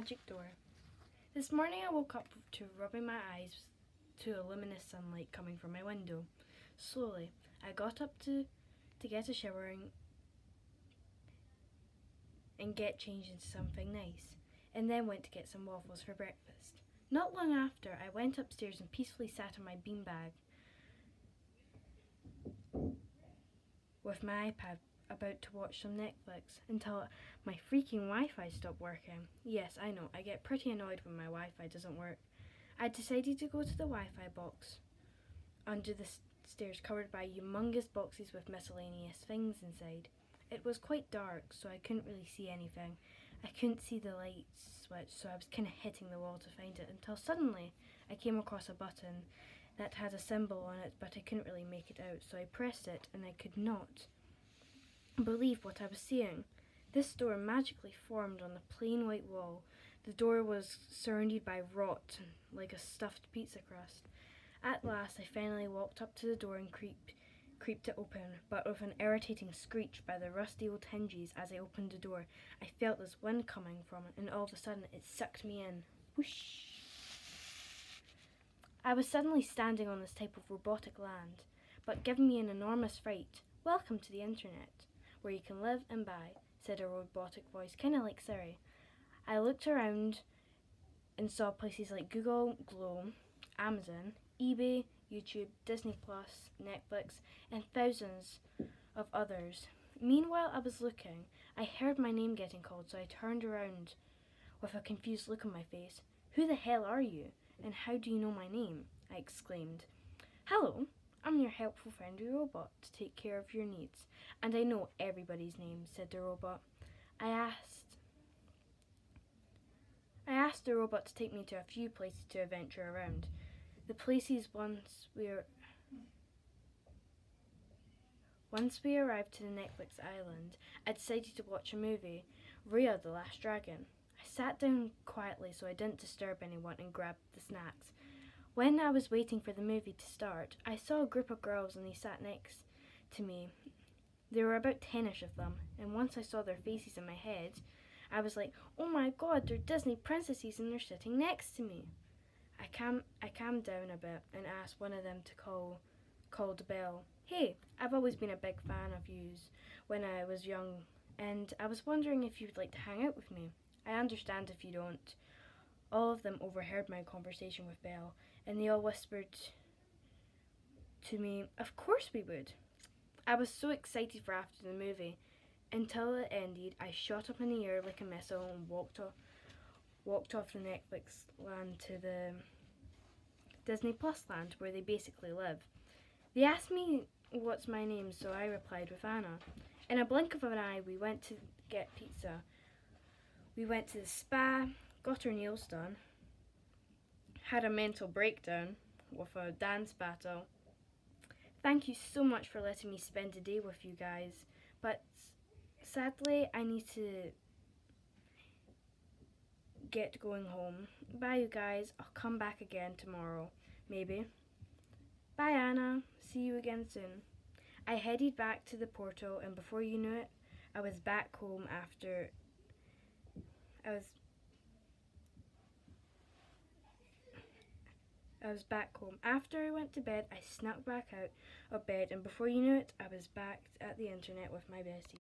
magic door. This morning I woke up to rubbing my eyes to a luminous sunlight coming from my window. Slowly, I got up to get a shower and get changed into something nice, and then went to get some waffles for breakfast. Not long after, I went upstairs and peacefully sat on my beanbag with my iPad about to watch some Netflix until my freaking Wi-Fi stopped working. Yes, I know, I get pretty annoyed when my Wi-Fi doesn't work. I decided to go to the Wi-Fi box under the stairs covered by humongous boxes with miscellaneous things inside. It was quite dark, so I couldn't really see anything. I couldn't see the light switch, so I was kind of hitting the wall to find it until suddenly I came across a button that had a symbol on it, but I couldn't really make it out, so I pressed it and I could not believe what I was seeing. This door magically formed on the plain white wall. The door was surrounded by rot, like a stuffed pizza crust. At last I finally walked up to the door and creeped it open, but with an irritating screech by the rusty old hinges. As I opened the door, I felt this wind coming from it, and all of a sudden it sucked me in. Whoosh! I was suddenly standing on this type of robotic land, but giving me an enormous fright. "Welcome to the internet, where you can live and buy," said a robotic voice, kind of like Siri. I looked around and saw places like Google, Glow, Amazon, eBay, YouTube, Disney Plus, Netflix, and thousands of others. Meanwhile I was looking, I heard my name getting called, so I turned around with a confused look on my face. "Who the hell are you? And how do you know my name?" I exclaimed. "Hello, I'm your helpful friendly robot to take care of your needs, and I know everybody's name," said the robot. I asked the robot to take me to a few places to adventure around. The places once we arrived to the Netflix island, I decided to watch a movie, Raya the Last Dragon. I sat down quietly so I didn't disturb anyone and grabbed the snacks. When I was waiting for the movie to start, I saw a group of girls and they sat next to me. There were about 10ish of them, and once I saw their faces in my head, I was like, "Oh my god, they're Disney princesses and they're sitting next to me." I calmed down a bit and asked one of them to called Belle. "Hey, I've always been a big fan of yous when I was young, and I was wondering if you'd like to hang out with me. I understand if you don't." All of them overheard my conversation with Belle, and they all whispered to me, "Of course we would." I was so excited for after the movie. Until it ended, I shot up in the air like a missile and walked off the Netflix land to the Disney Plus land where they basically live. They asked me what's my name, so I replied with Anna. In a blink of an eye, we went to get pizza. We went to the spa, got our nails done, had a mental breakdown with a dance battle. Thank you so much for letting me spend a day with you guys, but sadly I need to get going home. Bye you guys, I'll come back again tomorrow, maybe. Bye Anna, see you again soon. I headed back to the portal, and before you knew it, I was back home after I went to bed. I snuck back out of bed, and before you knew it, I was back at the internet with my bestie.